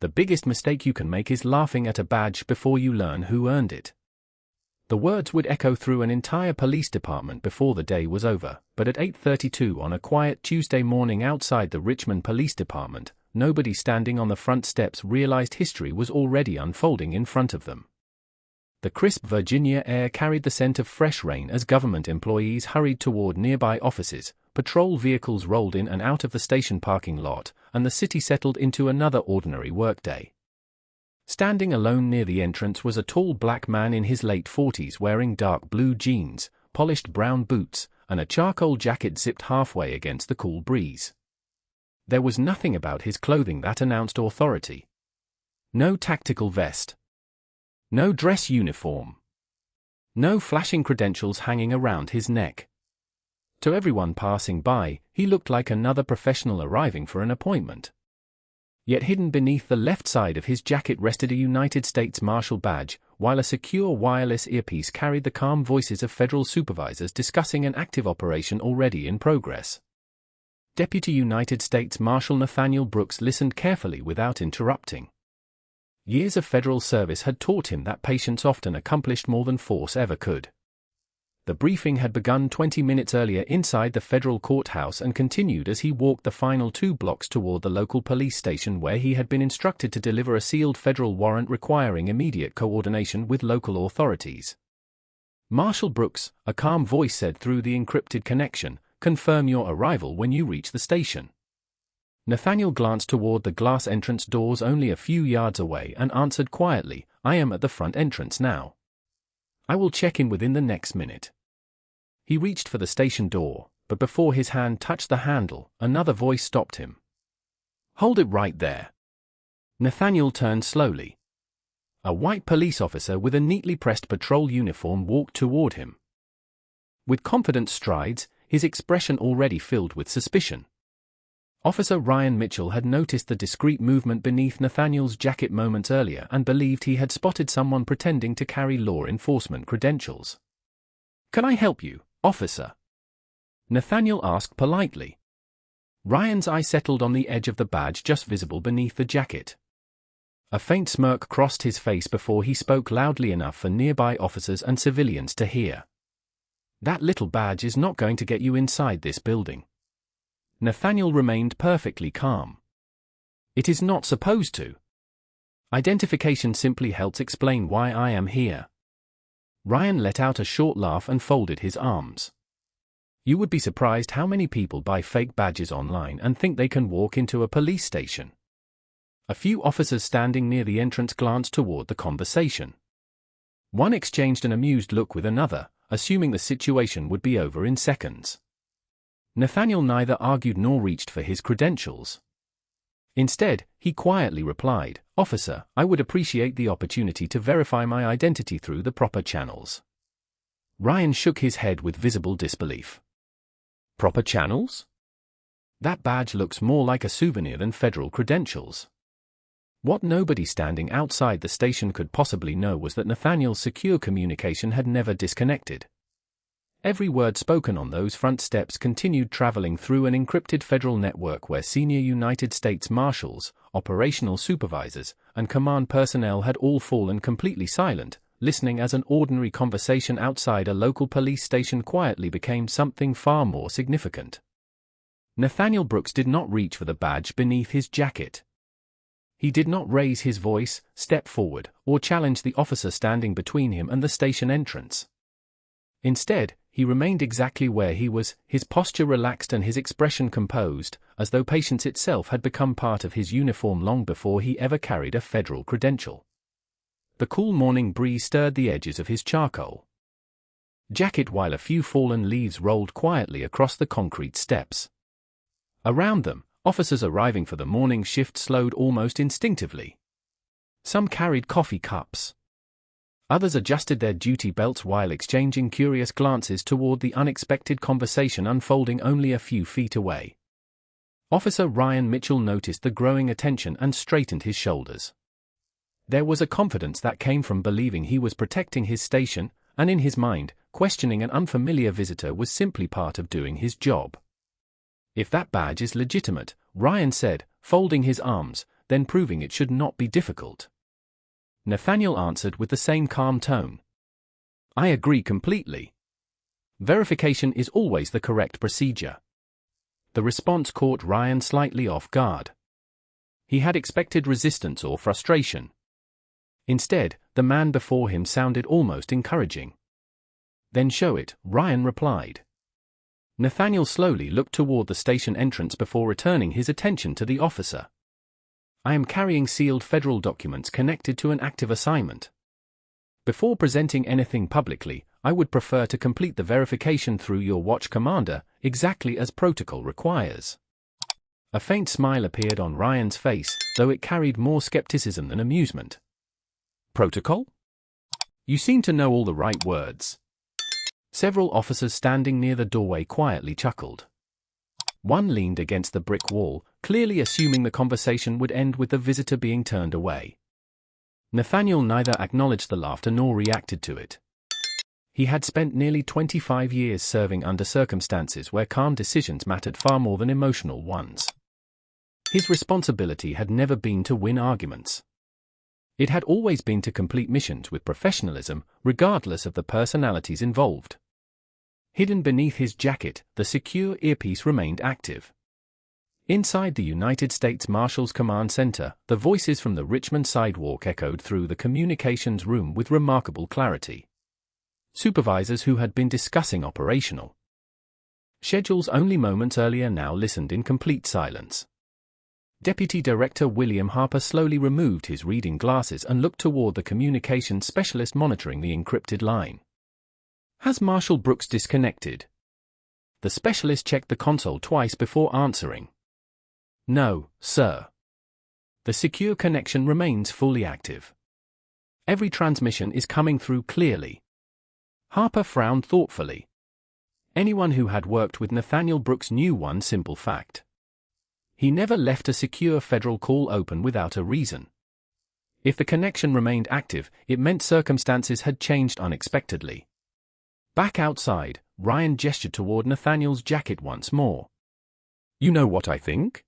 The biggest mistake you can make is laughing at a badge before you learn who earned it. The words would echo through an entire police department before the day was over, but at 8:32 on a quiet Tuesday morning outside the Richmond Police Department, nobody standing on the front steps realized history was already unfolding in front of them. The crisp Virginia air carried the scent of fresh rain as government employees hurried toward nearby offices, patrol vehicles rolled in and out of the station parking lot, and the city settled into another ordinary workday. Standing alone near the entrance was a tall black man in his late 40s wearing dark blue jeans, polished brown boots, and a charcoal jacket zipped halfway against the cool breeze. There was nothing about his clothing that announced authority. No tactical vest. No dress uniform. No flashing credentials hanging around his neck. To everyone passing by, he looked like another professional arriving for an appointment. Yet hidden beneath the left side of his jacket rested a United States Marshal badge, while a secure wireless earpiece carried the calm voices of federal supervisors discussing an active operation already in progress. Deputy United States Marshal Nathaniel Brooks listened carefully without interrupting. Years of federal service had taught him that patience often accomplished more than force ever could. The briefing had begun 20 minutes earlier inside the federal courthouse and continued as he walked the final 2 blocks toward the local police station where he had been instructed to deliver a sealed federal warrant requiring immediate coordination with local authorities. Marshal Brooks, a calm voice said through the encrypted connection, "Confirm your arrival when you reach the station." Nathaniel glanced toward the glass entrance doors only a few yards away and answered quietly, "I am at the front entrance now. I will check in within the next minute." He reached for the station door, but before his hand touched the handle, another voice stopped him. "Hold it right there." Nathaniel turned slowly. A white police officer with a neatly pressed patrol uniform walked toward him. With confident strides, his expression already filled with suspicion. Officer Ryan Mitchell had noticed the discreet movement beneath Nathaniel's jacket moments earlier and believed he had spotted someone pretending to carry law enforcement credentials. "Can I help you, officer?" Nathaniel asked politely. Ryan's eye settled on the edge of the badge just visible beneath the jacket. A faint smirk crossed his face before he spoke loudly enough for nearby officers and civilians to hear. "That little badge is not going to get you inside this building." Nathaniel remained perfectly calm. "It is not supposed to. Identification simply helps explain why I am here." Ryan let out a short laugh and folded his arms. "You would be surprised how many people buy fake badges online and think they can walk into a police station." A few officers standing near the entrance glanced toward the conversation. One exchanged an amused look with another, assuming the situation would be over in seconds. Nathaniel neither argued nor reached for his credentials. Instead, he quietly replied, "Officer, I would appreciate the opportunity to verify my identity through the proper channels." Ryan shook his head with visible disbelief. "Proper channels? That badge looks more like a souvenir than federal credentials." What nobody standing outside the station could possibly know was that Nathaniel's secure communication had never disconnected. Every word spoken on those front steps continued traveling through an encrypted federal network where senior United States Marshals, operational supervisors, and command personnel had all fallen completely silent, listening as an ordinary conversation outside a local police station quietly became something far more significant. Nathaniel Brooks did not reach for the badge beneath his jacket. He did not raise his voice, step forward, or challenge the officer standing between him and the station entrance. Instead, he remained exactly where he was, his posture relaxed and his expression composed, as though patience itself had become part of his uniform long before he ever carried a federal credential. The cool morning breeze stirred the edges of his charcoal jacket while a few fallen leaves rolled quietly across the concrete steps. Around them, officers arriving for the morning shift slowed almost instinctively. Some carried coffee cups. Others adjusted their duty belts while exchanging curious glances toward the unexpected conversation unfolding only a few feet away. Officer Ryan Mitchell noticed the growing attention and straightened his shoulders. There was a confidence that came from believing he was protecting his station, and in his mind, questioning an unfamiliar visitor was simply part of doing his job. "If that badge is legitimate," Ryan said, folding his arms, then proving it should not be difficult. Nathaniel answered with the same calm tone. I agree completely. Verification is always the correct procedure. The response caught Ryan slightly off guard. He had expected resistance or frustration. Instead, the man before him sounded almost encouraging. Then show it, Ryan replied. Nathaniel slowly looked toward the station entrance before returning his attention to the officer. I am carrying sealed federal documents connected to an active assignment. Before presenting anything publicly, I would prefer to complete the verification through your watch commander, exactly as protocol requires. A faint smile appeared on Ryan's face, though it carried more skepticism than amusement. Protocol? You seem to know all the right words. Several officers standing near the doorway quietly chuckled. One leaned against the brick wall, clearly assuming the conversation would end with the visitor being turned away. Nathaniel neither acknowledged the laughter nor reacted to it. He had spent nearly 25 years serving under circumstances where calm decisions mattered far more than emotional ones. His responsibility had never been to win arguments. It had always been to complete missions with professionalism, regardless of the personalities involved. Hidden beneath his jacket, the secure earpiece remained active. Inside the United States Marshal's command center, the voices from the Richmond sidewalk echoed through the communications room with remarkable clarity. Supervisors who had been discussing operational schedules only moments earlier now listened in complete silence. Deputy Director William Harper slowly removed his reading glasses and looked toward the communications specialist monitoring the encrypted line. Has Marshal Brooks disconnected? The specialist checked the console twice before answering. No, sir. The secure connection remains fully active. Every transmission is coming through clearly. Harper frowned thoughtfully. Anyone who had worked with Nathaniel Brooks knew one simple fact. He never left a secure federal call open without a reason. If the connection remained active, it meant circumstances had changed unexpectedly. Back outside, Ryan gestured toward Nathaniel's jacket once more. You know what I think?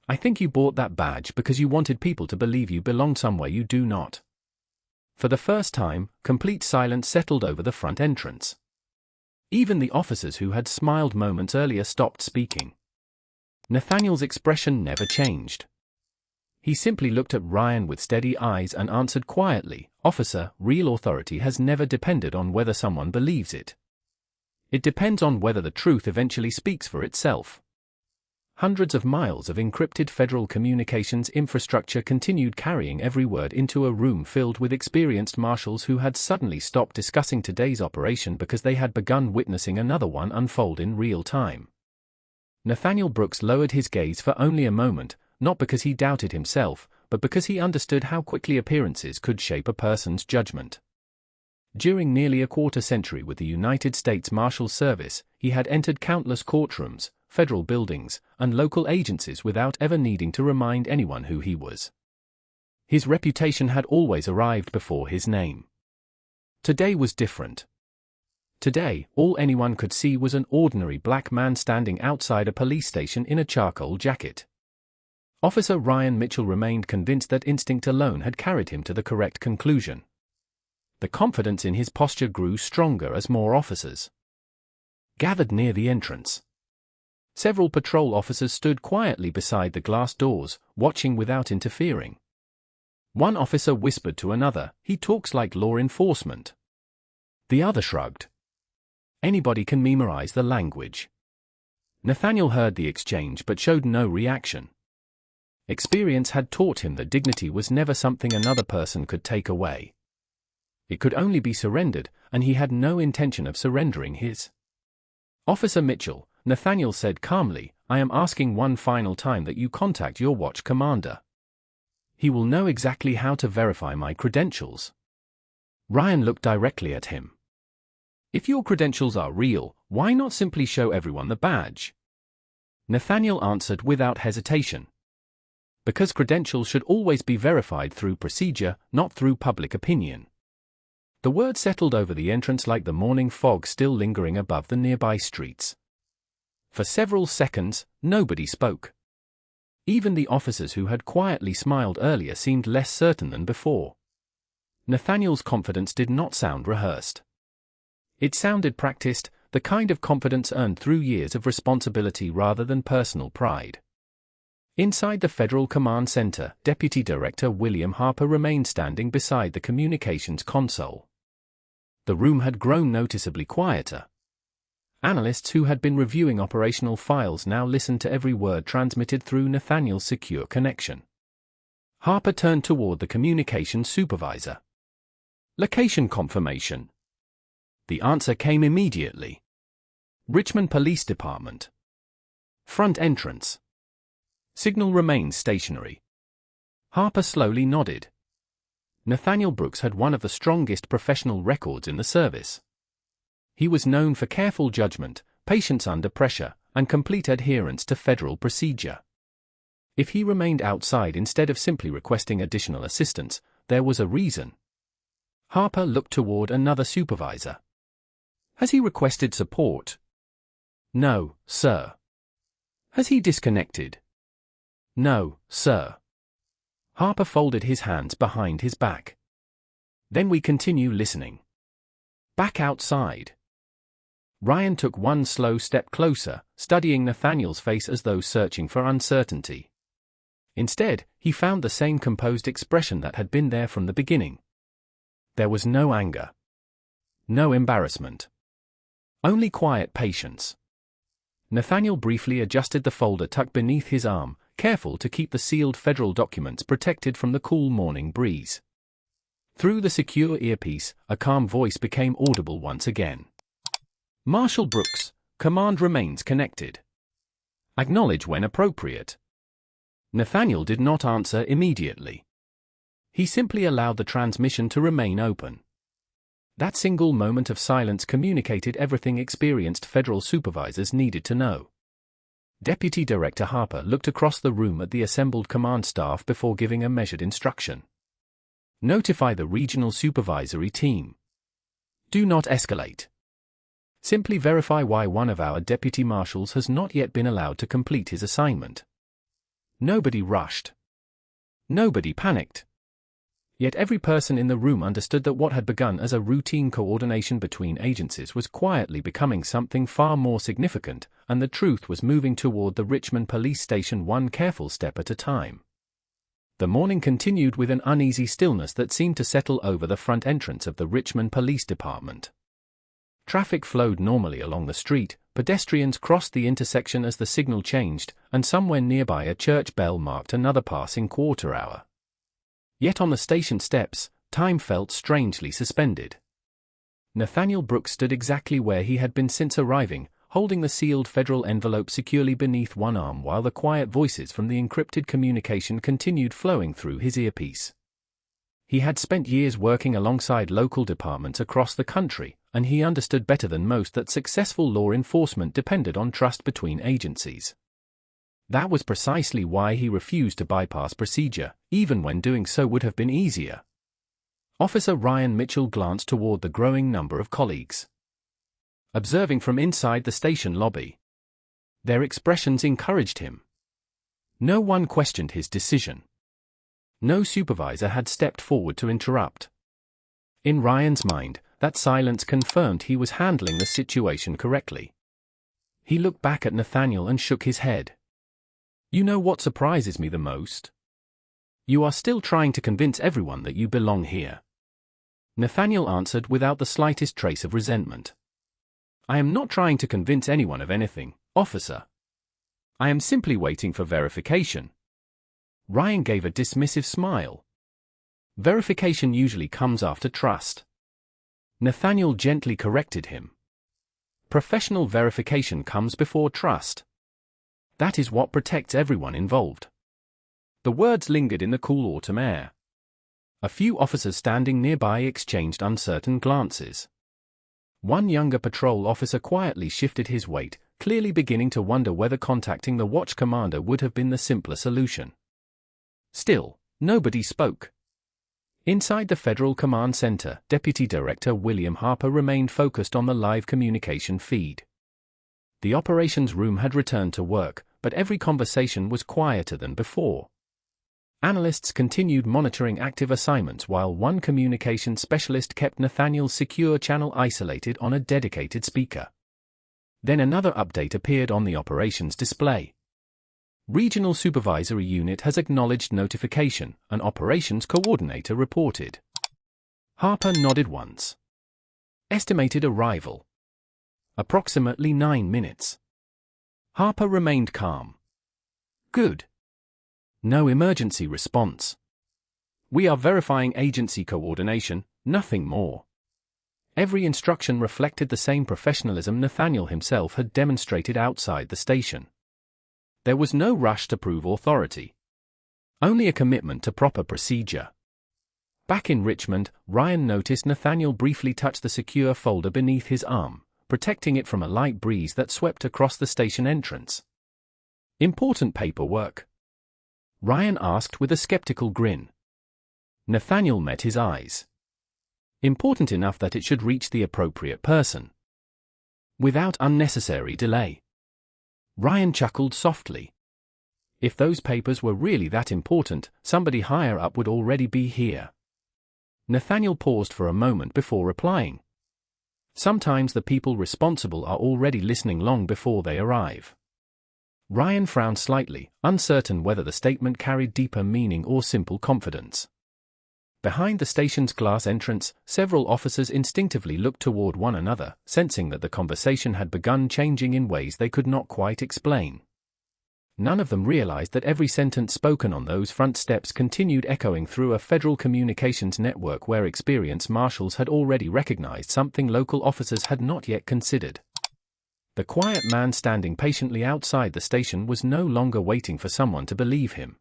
I think you bought that badge because you wanted people to believe you belong somewhere you do not. For the first time, complete silence settled over the front entrance. Even the officers who had smiled moments earlier stopped speaking. Nathaniel's expression never changed. He simply looked at Ryan with steady eyes and answered quietly, Officer, real authority has never depended on whether someone believes it. It depends on whether the truth eventually speaks for itself. Hundreds of miles of encrypted federal communications infrastructure continued carrying every word into a room filled with experienced marshals who had suddenly stopped discussing today's operation because they had begun witnessing another one unfold in real time. Nathaniel Brooks lowered his gaze for only a moment, not because he doubted himself, but because he understood how quickly appearances could shape a person's judgment. During nearly a quarter-century with the United States Marshal Service, he had entered countless courtrooms, federal buildings, and local agencies without ever needing to remind anyone who he was. His reputation had always arrived before his name. Today was different. Today, all anyone could see was an ordinary black man standing outside a police station in a charcoal jacket. Officer Ryan Mitchell remained convinced that instinct alone had carried him to the correct conclusion. The confidence in his posture grew stronger as more officers gathered near the entrance. Several patrol officers stood quietly beside the glass doors, watching without interfering. One officer whispered to another, "He talks like law enforcement." The other shrugged. Anybody can memorize the language. Nathaniel heard the exchange but showed no reaction. Experience had taught him that dignity was never something another person could take away. It could only be surrendered, and he had no intention of surrendering his. Officer Mitchell, Nathaniel said calmly, I am asking one final time that you contact your watch commander. He will know exactly how to verify my credentials. Ryan looked directly at him. If your credentials are real, why not simply show everyone the badge? Nathaniel answered without hesitation. Because credentials should always be verified through procedure, not through public opinion. The word settled over the entrance like the morning fog still lingering above the nearby streets. For several seconds, nobody spoke. Even the officers who had quietly smiled earlier seemed less certain than before. Nathaniel's confidence did not sound rehearsed. It sounded practiced, the kind of confidence earned through years of responsibility rather than personal pride. Inside the Federal Command Center, Deputy Director William Harper remained standing beside the communications console. The room had grown noticeably quieter. Analysts who had been reviewing operational files now listened to every word transmitted through Nathaniel's secure connection. Harper turned toward the communications supervisor. Location confirmation. The answer came immediately. Richmond Police Department. Front entrance. Signal remains stationary. Harper slowly nodded. Nathaniel Brooks had one of the strongest professional records in the service. He was known for careful judgment, patience under pressure, and complete adherence to federal procedure. If he remained outside instead of simply requesting additional assistance, there was a reason. Harper looked toward another supervisor. Has he requested support? No, sir. Has he disconnected? No, sir. Harper folded his hands behind his back. Then we continue listening. Back outside. Ryan took one slow step closer, studying Nathaniel's face as though searching for uncertainty. Instead, he found the same composed expression that had been there from the beginning. There was no anger. No embarrassment. Only quiet patience. Nathaniel briefly adjusted the folder tucked beneath his arm, careful to keep the sealed federal documents protected from the cool morning breeze. Through the secure earpiece, a calm voice became audible once again. Marshal Brooks, command remains connected. Acknowledge when appropriate. Nathaniel did not answer immediately. He simply allowed the transmission to remain open. That single moment of silence communicated everything experienced federal supervisors needed to know. Deputy Director Harper looked across the room at the assembled command staff before giving a measured instruction. Notify the regional supervisory team. Do not escalate. Simply verify why one of our deputy marshals has not yet been allowed to complete his assignment. Nobody rushed. Nobody panicked. Yet every person in the room understood that what had begun as a routine coordination between agencies was quietly becoming something far more significant, and the truth was moving toward the Richmond police station one careful step at a time. The morning continued with an uneasy stillness that seemed to settle over the front entrance of the Richmond Police Department. Traffic flowed normally along the street, pedestrians crossed the intersection as the signal changed, and somewhere nearby a church bell marked another passing quarter hour. Yet on the station steps, time felt strangely suspended. Nathaniel Brooks stood exactly where he had been since arriving, holding the sealed federal envelope securely beneath one arm while the quiet voices from the encrypted communication continued flowing through his earpiece. He had spent years working alongside local departments across the country, and he understood better than most that successful law enforcement depended on trust between agencies. That was precisely why he refused to bypass procedure, even when doing so would have been easier. Officer Ryan Mitchell glanced toward the growing number of colleagues, observing from inside the station lobby. Their expressions encouraged him. No one questioned his decision. No supervisor had stepped forward to interrupt. In Ryan's mind, that silence confirmed he was handling the situation correctly. He looked back at Nathaniel and shook his head. You know what surprises me the most? You are still trying to convince everyone that you belong here. Nathaniel answered without the slightest trace of resentment. I am not trying to convince anyone of anything, officer. I am simply waiting for verification. Ryan gave a dismissive smile. Verification usually comes after trust. Nathaniel gently corrected him. Professional verification comes before trust. That is what protects everyone involved. The words lingered in the cool autumn air. A few officers standing nearby exchanged uncertain glances. One younger patrol officer quietly shifted his weight, clearly beginning to wonder whether contacting the watch commander would have been the simpler solution. Still, nobody spoke. Inside the Federal Command Center, Deputy Director William Harper remained focused on the live communication feed. The operations room had returned to work, but every conversation was quieter than before. Analysts continued monitoring active assignments while one communication specialist kept Nathaniel's secure channel isolated on a dedicated speaker. Then another update appeared on the operations display. Regional Supervisory Unit has acknowledged notification, an operations coordinator reported. Harper nodded once. Estimated arrival: approximately 9 minutes. Harper remained calm. Good. No emergency response. We are verifying agency coordination, nothing more. Every instruction reflected the same professionalism Nathaniel himself had demonstrated outside the station. There was no rush to prove authority. Only a commitment to proper procedure. Back in Richmond, Ryan noticed Nathaniel briefly touch the secure folder beneath his arm, protecting it from a light breeze that swept across the station entrance. Important paperwork? Ryan asked with a skeptical grin. Nathaniel met his eyes. Important enough that it should reach the appropriate person. Without unnecessary delay. Ryan chuckled softly. If those papers were really that important, somebody higher up would already be here. Nathaniel paused for a moment before replying. Sometimes the people responsible are already listening long before they arrive. Ryan frowned slightly, uncertain whether the statement carried deeper meaning or simple confidence. Behind the station's glass entrance, several officers instinctively looked toward one another, sensing that the conversation had begun changing in ways they could not quite explain. None of them realized that every sentence spoken on those front steps continued echoing through a federal communications network where experienced marshals had already recognized something local officers had not yet considered. The quiet man standing patiently outside the station was no longer waiting for someone to believe him.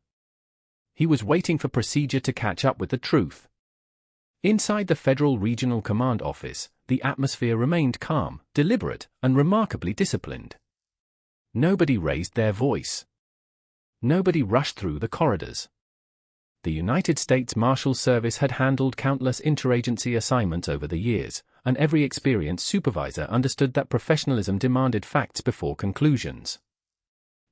He was waiting for procedure to catch up with the truth. Inside the Federal Regional Command Office, the atmosphere remained calm, deliberate, and remarkably disciplined. Nobody raised their voice. Nobody rushed through the corridors. The United States Marshal Service had handled countless interagency assignments over the years, and every experienced supervisor understood that professionalism demanded facts before conclusions.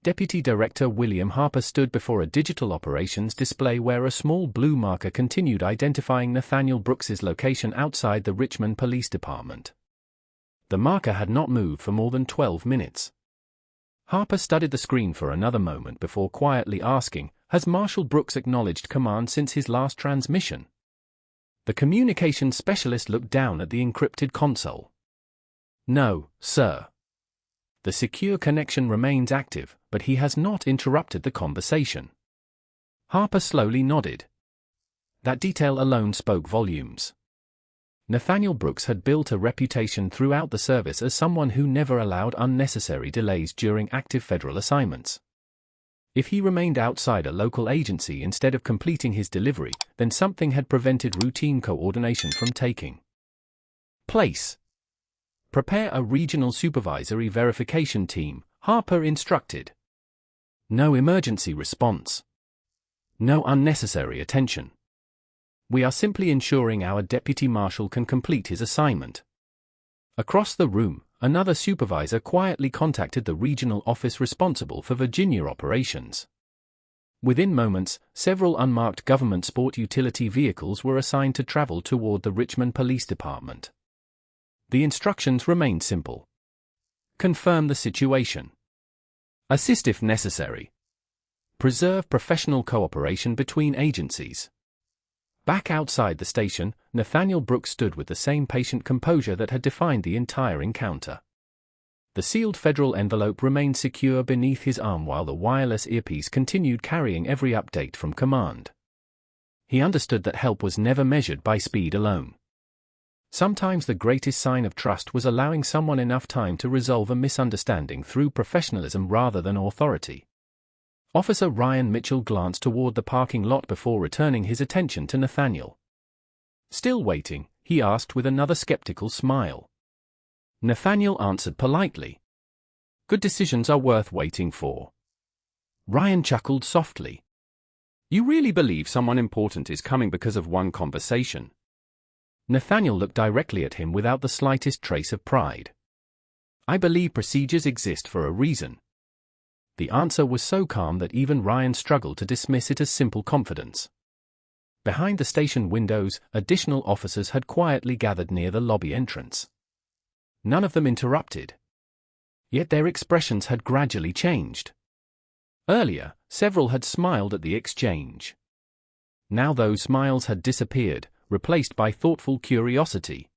Deputy Director William Harper stood before a digital operations display where a small blue marker continued identifying Nathaniel Brooks's location outside the Richmond Police Department. The marker had not moved for more than 12 minutes. Harper studied the screen for another moment before quietly asking, "Has Marshal Brooks acknowledged command since his last transmission?" The communications specialist looked down at the encrypted console. "No, sir. The secure connection remains active, but he has not interrupted the conversation." Harper slowly nodded. That detail alone spoke volumes. Nathaniel Brooks had built a reputation throughout the service as someone who never allowed unnecessary delays during active federal assignments. If he remained outside a local agency instead of completing his delivery, then something had prevented routine coordination from taking place. "Prepare a regional supervisory verification team," Harper instructed. "No emergency response. No unnecessary attention. We are simply ensuring our deputy marshal can complete his assignment." Across the room, another supervisor quietly contacted the regional office responsible for Virginia operations. Within moments, several unmarked government sport utility vehicles were assigned to travel toward the Richmond Police Department. The instructions remained simple. Confirm the situation. Assist if necessary. Preserve professional cooperation between agencies. Back outside the station, Nathaniel Brooks stood with the same patient composure that had defined the entire encounter. The sealed federal envelope remained secure beneath his arm while the wireless earpiece continued carrying every update from command. He understood that help was never measured by speed alone. Sometimes the greatest sign of trust was allowing someone enough time to resolve a misunderstanding through professionalism rather than authority. Officer Ryan Mitchell glanced toward the parking lot before returning his attention to Nathaniel. "Still waiting?" he asked with another skeptical smile. Nathaniel answered politely. "Good decisions are worth waiting for." Ryan chuckled softly. "You really believe someone important is coming because of one conversation?" Nathaniel looked directly at him without the slightest trace of pride. "I believe procedures exist for a reason. The answer was so calm that even Ryan struggled to dismiss it as simple confidence. Behind the station windows, additional officers had quietly gathered near the lobby entrance. None of them interrupted. Yet their expressions had gradually changed. Earlier, several had smiled at the exchange. Now those smiles had disappeared, replaced by thoughtful curiosity.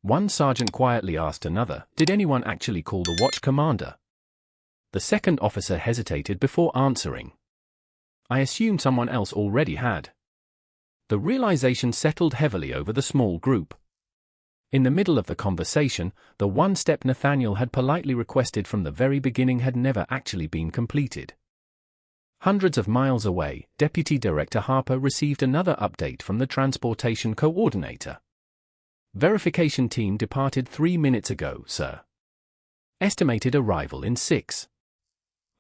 One sergeant quietly asked another, "Did anyone actually call the watch commander?" The second officer hesitated before answering. "I assumed someone else already had." The realization settled heavily over the small group. In the middle of the conversation, the one-step Nathaniel had politely requested from the very beginning had never actually been completed. Hundreds of miles away, Deputy Director Harper received another update from the transportation coordinator. "Verification team departed 3 minutes ago, sir. Estimated arrival in 6.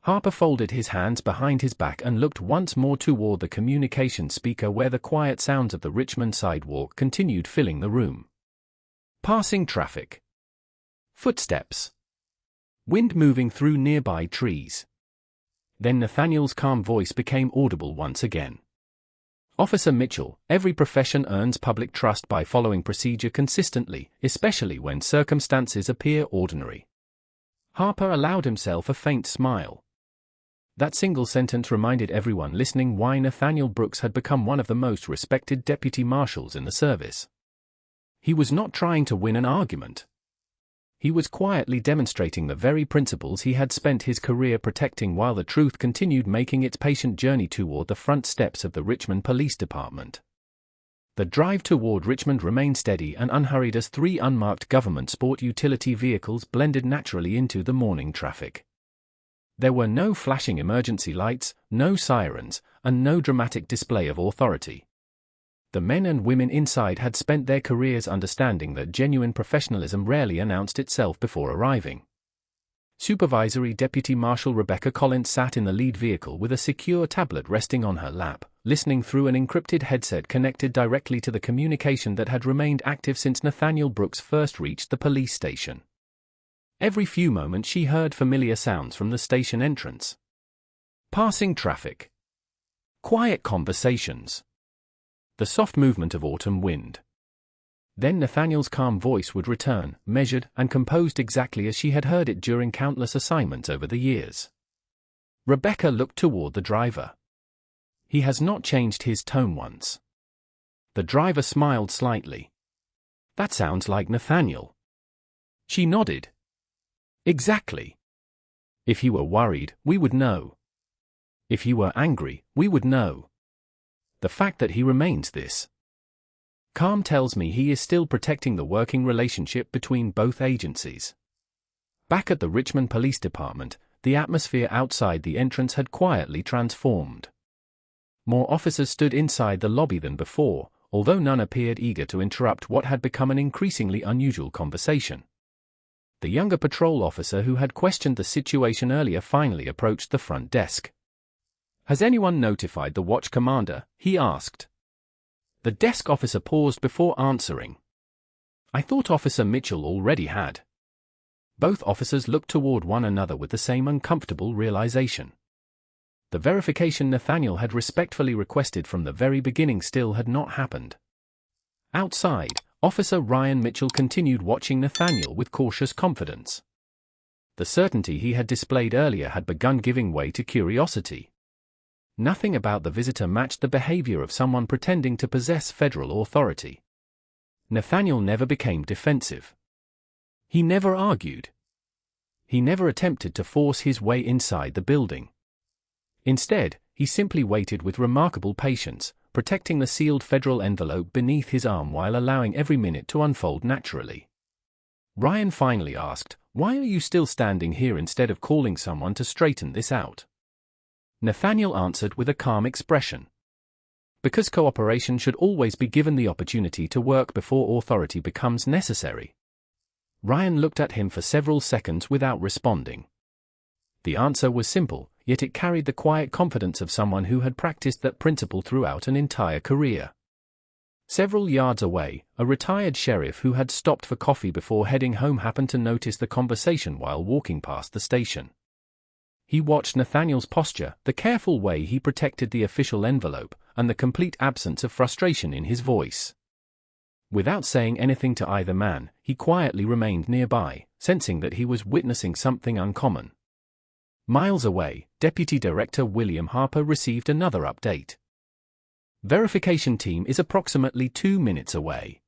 Harper folded his hands behind his back and looked once more toward the communication speaker where the quiet sounds of the Richmond sidewalk continued filling the room. Passing traffic. Footsteps. Wind moving through nearby trees. Then Nathaniel's calm voice became audible once again. "Officer Mitchell, every profession earns public trust by following procedure consistently, especially when circumstances appear ordinary." Harper allowed himself a faint smile. That single sentence reminded everyone listening why Nathaniel Brooks had become one of the most respected deputy marshals in the service. He was not trying to win an argument. He was quietly demonstrating the very principles he had spent his career protecting while the truth continued making its patient journey toward the front steps of the Richmond Police Department. The drive toward Richmond remained steady and unhurried as 3 unmarked government sport utility vehicles blended naturally into the morning traffic. There were no flashing emergency lights, no sirens, and no dramatic display of authority. The men and women inside had spent their careers understanding that genuine professionalism rarely announced itself before arriving. Supervisory Deputy Marshal Rebecca Collins sat in the lead vehicle with a secure tablet resting on her lap, listening through an encrypted headset connected directly to the communication that had remained active since Nathaniel Brooks first reached the police station. Every few moments she heard familiar sounds from the station entrance. Passing traffic. Quiet conversations. The soft movement of autumn wind. Then Nathaniel's calm voice would return, measured and composed exactly as she had heard it during countless assignments over the years. Rebecca looked toward the driver. "He has not changed his tone once." The driver smiled slightly. "That sounds like Nathaniel." She nodded. "Exactly. If he were worried, we would know. If he were angry, we would know. The fact that he remains this calm tells me he is still protecting the working relationship between both agencies." Back at the Richmond Police Department, the atmosphere outside the entrance had quietly transformed. More officers stood inside the lobby than before, although none appeared eager to interrupt what had become an increasingly unusual conversation. The younger patrol officer who had questioned the situation earlier finally approached the front desk. "Has anyone notified the watch commander?" he asked. The desk officer paused before answering. "I thought Officer Mitchell already had." Both officers looked toward one another with the same uncomfortable realization. The verification Nathaniel had respectfully requested from the very beginning still had not happened. Outside, Officer Ryan Mitchell continued watching Nathaniel with cautious confidence. The certainty he had displayed earlier had begun giving way to curiosity. Nothing about the visitor matched the behavior of someone pretending to possess federal authority. Nathaniel never became defensive. He never argued. He never attempted to force his way inside the building. Instead, he simply waited with remarkable patience, protecting the sealed federal envelope beneath his arm while allowing every minute to unfold naturally. Ryan finally asked, "Why are you still standing here instead of calling someone to straighten this out?" Nathaniel answered with a calm expression. "Because cooperation should always be given the opportunity to work before authority becomes necessary." Ryan looked at him for several seconds without responding. The answer was simple, yet it carried the quiet confidence of someone who had practiced that principle throughout an entire career. Several yards away, a retired sheriff who had stopped for coffee before heading home happened to notice the conversation while walking past the station. He watched Nathaniel's posture, the careful way he protected the official envelope, and the complete absence of frustration in his voice. Without saying anything to either man, he quietly remained nearby, sensing that he was witnessing something uncommon. Miles away, Deputy Director William Harper received another update. Verification team is approximately 2 minutes away.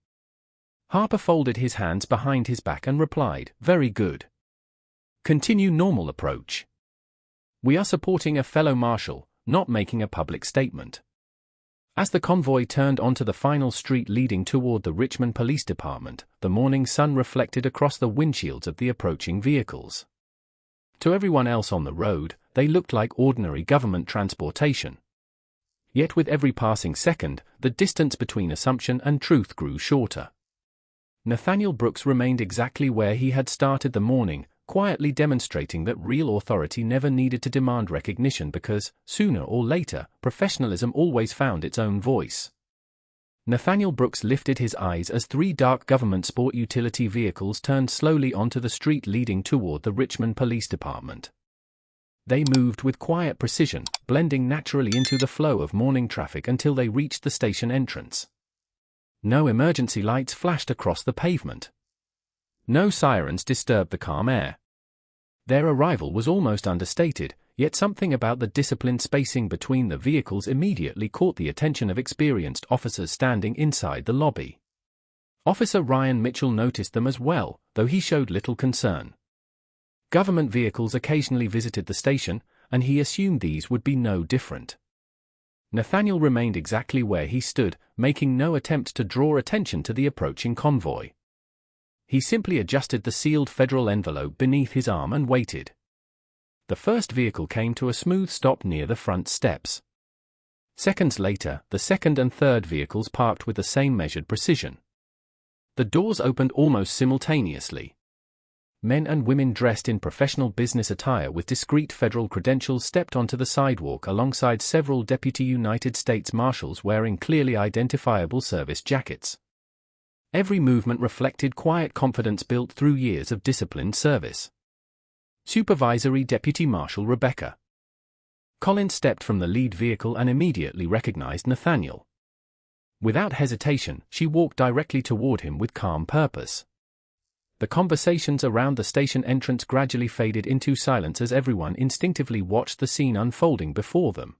Harper folded his hands behind his back and replied, "Very good. Continue normal approach. We are supporting a fellow marshal, not making a public statement." As the convoy turned onto the final street leading toward the Richmond Police Department, the morning sun reflected across the windshields of the approaching vehicles. To everyone else on the road, they looked like ordinary government transportation. Yet with every passing second, the distance between assumption and truth grew shorter. Nathaniel Brooks remained exactly where he had started the morning, quietly demonstrating that real authority never needed to demand recognition because, sooner or later, professionalism always found its own voice. Nathaniel Brooks lifted his eyes as 3 dark government sport utility vehicles turned slowly onto the street leading toward the Richmond Police Department. They moved with quiet precision, blending naturally into the flow of morning traffic until they reached the station entrance. No emergency lights flashed across the pavement. No sirens disturbed the calm air. Their arrival was almost understated, yet something about the disciplined spacing between the vehicles immediately caught the attention of experienced officers standing inside the lobby. Officer Ryan Mitchell noticed them as well, though he showed little concern. Government vehicles occasionally visited the station, and he assumed these would be no different. Nathaniel remained exactly where he stood, making no attempt to draw attention to the approaching convoy. He simply adjusted the sealed federal envelope beneath his arm and waited. The first vehicle came to a smooth stop near the front steps. Seconds later, the second and third vehicles parked with the same measured precision. The doors opened almost simultaneously. Men and women dressed in professional business attire with discreet federal credentials stepped onto the sidewalk alongside several Deputy United States Marshals wearing clearly identifiable service jackets. Every movement reflected quiet confidence built through years of disciplined service. Supervisory Deputy Marshal Rebecca Collins stepped from the lead vehicle and immediately recognized Nathaniel. Without hesitation, she walked directly toward him with calm purpose. The conversations around the station entrance gradually faded into silence as everyone instinctively watched the scene unfolding before them.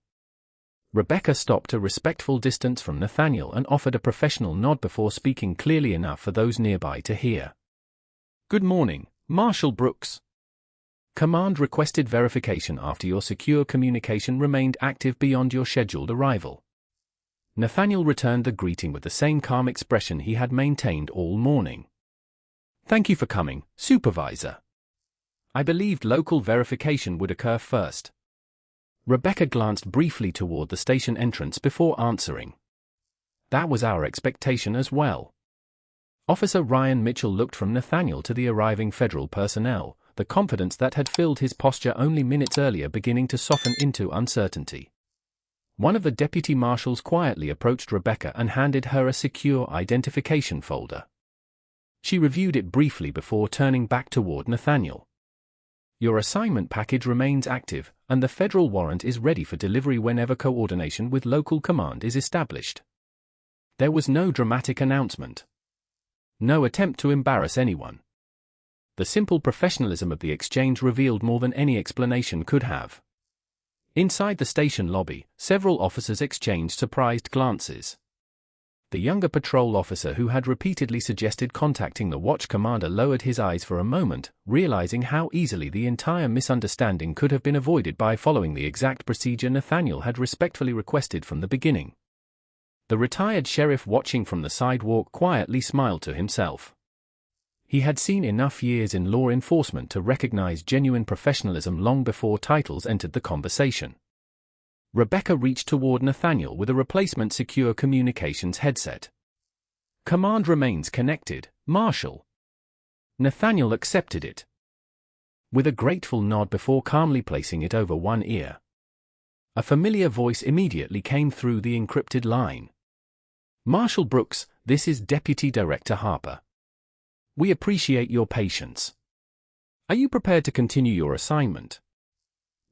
Rebecca stopped a respectful distance from Nathaniel and offered a professional nod before speaking clearly enough for those nearby to hear. "Good morning, Marshal Brooks. Command requested verification after your secure communication remained active beyond your scheduled arrival." Nathaniel returned the greeting with the same calm expression he had maintained all morning. "Thank you for coming, Supervisor. I believed local verification would occur first." Rebecca glanced briefly toward the station entrance before answering. "That was our expectation as well." Officer Ryan Mitchell looked from Nathaniel to the arriving federal personnel, the confidence that had filled his posture only minutes earlier beginning to soften into uncertainty. One of the deputy marshals quietly approached Rebecca and handed her a secure identification folder. She reviewed it briefly before turning back toward Nathaniel. "Your assignment package remains active, and the federal warrant is ready for delivery whenever coordination with local command is established." There was no dramatic announcement. No attempt to embarrass anyone. The simple professionalism of the exchange revealed more than any explanation could have. Inside the station lobby, several officers exchanged surprised glances. The younger patrol officer who had repeatedly suggested contacting the watch commander lowered his eyes for a moment, realizing how easily the entire misunderstanding could have been avoided by following the exact procedure Nathaniel had respectfully requested from the beginning. The retired sheriff watching from the sidewalk quietly smiled to himself. He had seen enough years in law enforcement to recognize genuine professionalism long before titles entered the conversation. Rebecca reached toward Nathaniel with a replacement secure communications headset. "Command remains connected, Marshal." Nathaniel accepted it with a grateful nod before calmly placing it over one ear. A familiar voice immediately came through the encrypted line. "Marshal Brooks, this is Deputy Director Harper. We appreciate your patience. Are you prepared to continue your assignment?"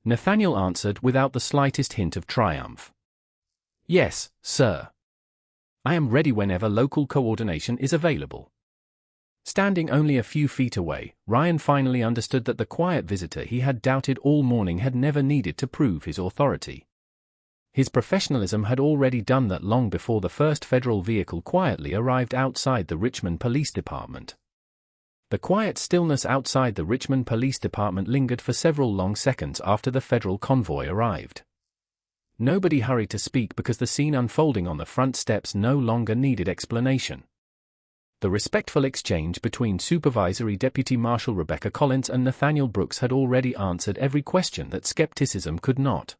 Nathaniel answered without the slightest hint of triumph. "Yes, sir. I am ready whenever local coordination is available." Standing only a few feet away, Ryan finally understood that the quiet visitor he had doubted all morning had never needed to prove his authority. His professionalism had already done that long before the first federal vehicle quietly arrived outside the Richmond Police Department. The quiet stillness outside the Richmond Police Department lingered for several long seconds after the federal convoy arrived. Nobody hurried to speak because the scene unfolding on the front steps no longer needed explanation. The respectful exchange between Supervisory Deputy Marshal Rebecca Collins and Nathaniel Brooks had already answered every question that skepticism could not.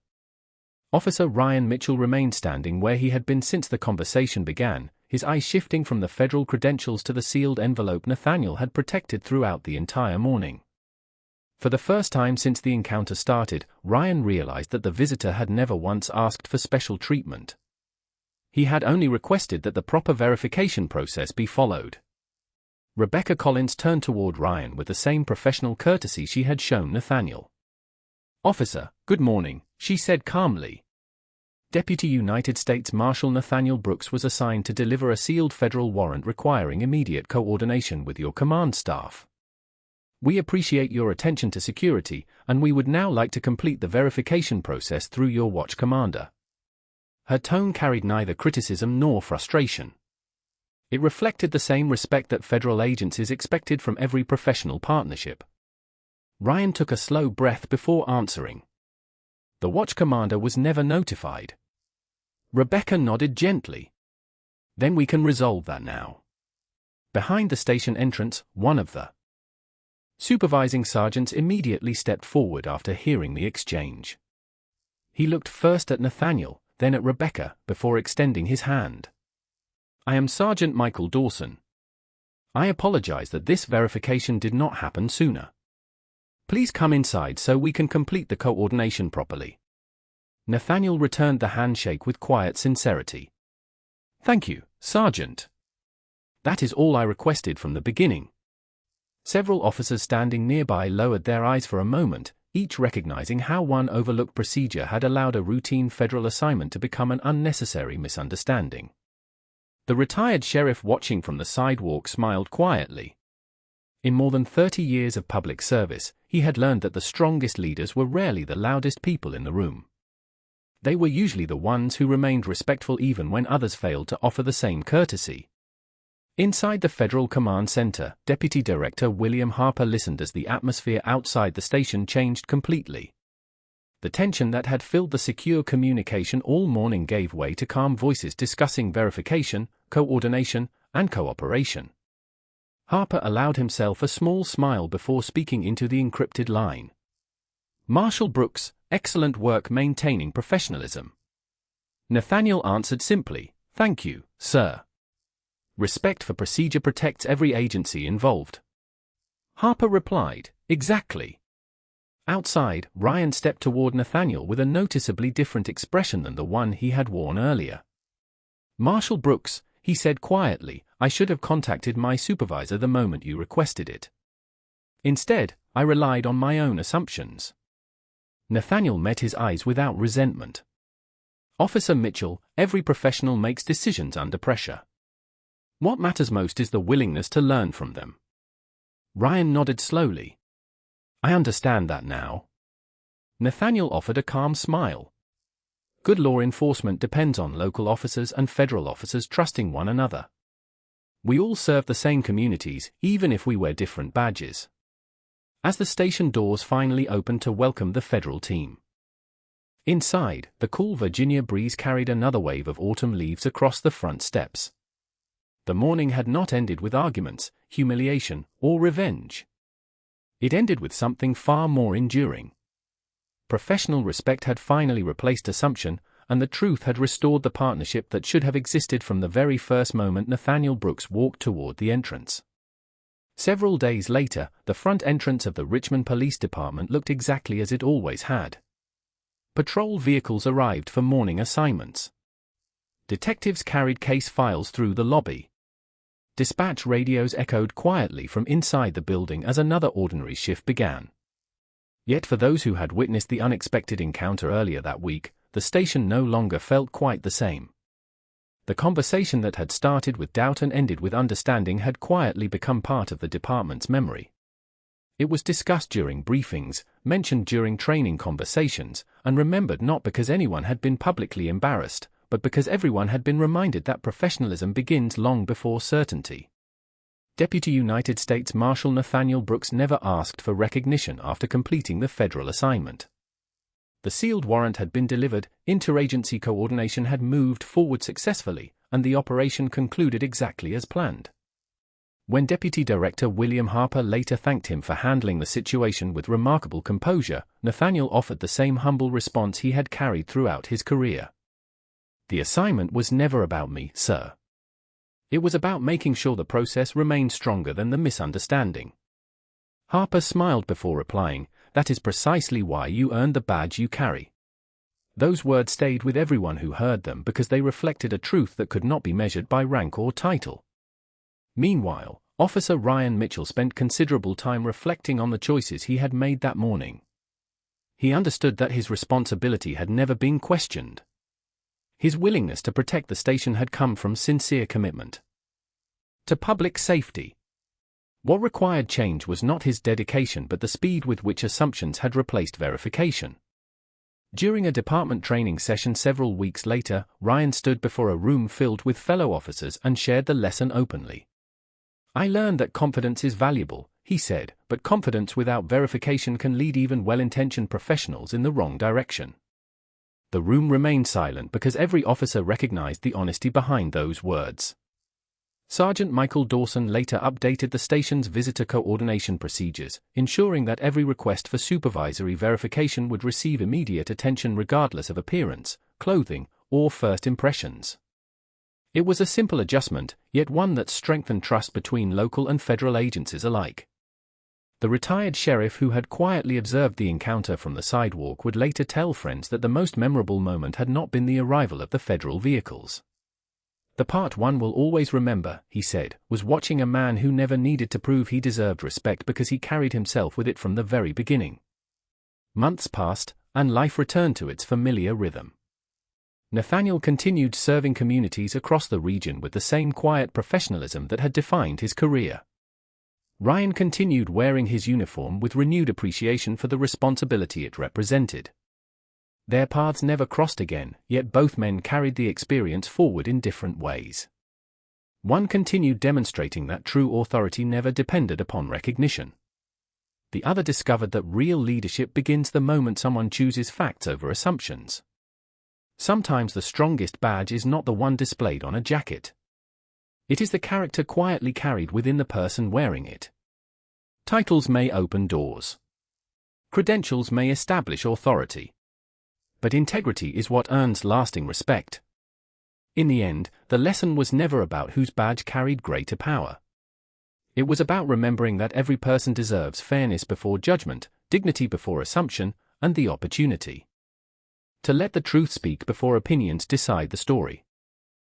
Officer Ryan Mitchell remained standing where he had been since the conversation began, his eyes shifting from the federal credentials to the sealed envelope Nathaniel had protected throughout the entire morning. For the first time since the encounter started, Ryan realized that the visitor had never once asked for special treatment. He had only requested that the proper verification process be followed. Rebecca Collins turned toward Ryan with the same professional courtesy she had shown Nathaniel. "Officer, good morning," she said calmly. Deputy United States Marshal Nathaniel Brooks was assigned to deliver a sealed federal warrant requiring immediate coordination with your command staff. We appreciate your attention to security, and we would now like to complete the verification process through your watch commander. Her tone carried neither criticism nor frustration. It reflected the same respect that federal agencies expected from every professional partnership. Ryan took a slow breath before answering. The watch commander was never notified. Rebecca nodded gently. "Then we can resolve that now." Behind the station entrance, one of the supervising sergeants immediately stepped forward after hearing the exchange. He looked first at Nathaniel, then at Rebecca, before extending his hand. "I am Sergeant Michael Dawson. I apologize that this verification did not happen sooner. Please come inside so we can complete the coordination properly." Nathaniel returned the handshake with quiet sincerity. "Thank you, Sergeant. That is all I requested from the beginning." Several officers standing nearby lowered their eyes for a moment, each recognizing how one overlooked procedure had allowed a routine federal assignment to become an unnecessary misunderstanding. The retired sheriff watching from the sidewalk smiled quietly. In more than 30 years of public service, he had learned that the strongest leaders were rarely the loudest people in the room. They were usually the ones who remained respectful even when others failed to offer the same courtesy. Inside the Federal Command Center, Deputy Director William Harper listened as the atmosphere outside the station changed completely. The tension that had filled the secure communication all morning gave way to calm voices discussing verification, coordination, and cooperation. Harper allowed himself a small smile before speaking into the encrypted line. "Marshal Brooks, excellent work maintaining professionalism." Nathaniel answered simply, "Thank you, sir. Respect for procedure protects every agency involved." Harper replied, "Exactly." Outside, Ryan stepped toward Nathaniel with a noticeably different expression than the one he had worn earlier. "Marshal Brooks," he said quietly, "I should have contacted my supervisor the moment you requested it. Instead, I relied on my own assumptions." Nathaniel met his eyes without resentment. "Officer Mitchell, every professional makes decisions under pressure. What matters most is the willingness to learn from them." Ryan nodded slowly. "I understand that now." Nathaniel offered a calm smile. Good law enforcement depends on local officers and federal officers trusting one another. We all serve the same communities, even if we wear different badges. As the station doors finally opened to welcome the federal team. Inside, the cool Virginia breeze carried another wave of autumn leaves across the front steps. The morning had not ended with arguments, humiliation, or revenge. It ended with something far more enduring. Professional respect had finally replaced assumption, and the truth had restored the partnership that should have existed from the very first moment Nathaniel Brooks walked toward the entrance. Several days later, the front entrance of the Richmond Police Department looked exactly as it always had. Patrol vehicles arrived for morning assignments. Detectives carried case files through the lobby. Dispatch radios echoed quietly from inside the building as another ordinary shift began. Yet for those who had witnessed the unexpected encounter earlier that week, the station no longer felt quite the same. The conversation that had started with doubt and ended with understanding had quietly become part of the department's memory. It was discussed during briefings, mentioned during training conversations, and remembered not because anyone had been publicly embarrassed, but because everyone had been reminded that professionalism begins long before certainty. Deputy United States Marshal Nathaniel Brooks never asked for recognition after completing the federal assignment. The sealed warrant had been delivered, interagency coordination had moved forward successfully, and the operation concluded exactly as planned. When Deputy Director William Harper later thanked him for handling the situation with remarkable composure, Nathaniel offered the same humble response he had carried throughout his career. "The assignment was never about me, sir. It was about making sure the process remained stronger than the misunderstanding." Harper smiled before replying, "That is precisely why you earned the badge you carry." Those words stayed with everyone who heard them because they reflected a truth that could not be measured by rank or title. Meanwhile, Officer Ryan Mitchell spent considerable time reflecting on the choices he had made that morning. He understood that his responsibility had never been questioned. His willingness to protect the station had come from sincere commitment to public safety. What required change was not his dedication but the speed with which assumptions had replaced verification. During a department training session several weeks later, Ryan stood before a room filled with fellow officers and shared the lesson openly. "I learned that confidence is valuable," he said, "but confidence without verification can lead even well-intentioned professionals in the wrong direction." The room remained silent because every officer recognized the honesty behind those words. Sergeant Michael Dawson later updated the station's visitor coordination procedures, ensuring that every request for supervisory verification would receive immediate attention regardless of appearance, clothing, or first impressions. It was a simple adjustment, yet one that strengthened trust between local and federal agencies alike. The retired sheriff who had quietly observed the encounter from the sidewalk would later tell friends that the most memorable moment had not been the arrival of the federal vehicles. "The part one will always remember," he said, "was watching a man who never needed to prove he deserved respect because he carried himself with it from the very beginning." Months passed, and life returned to its familiar rhythm. Nathaniel continued serving communities across the region with the same quiet professionalism that had defined his career. Ryan continued wearing his uniform with renewed appreciation for the responsibility it represented. Their paths never crossed again, yet both men carried the experience forward in different ways. One continued demonstrating that true authority never depended upon recognition. The other discovered that real leadership begins the moment someone chooses facts over assumptions. Sometimes the strongest badge is not the one displayed on a jacket. It is the character quietly carried within the person wearing it. Titles may open doors. Credentials may establish authority. But integrity is what earns lasting respect. In the end, the lesson was never about whose badge carried greater power. It was about remembering that every person deserves fairness before judgment, dignity before assumption, and the opportunity to let the truth speak before opinions decide the story.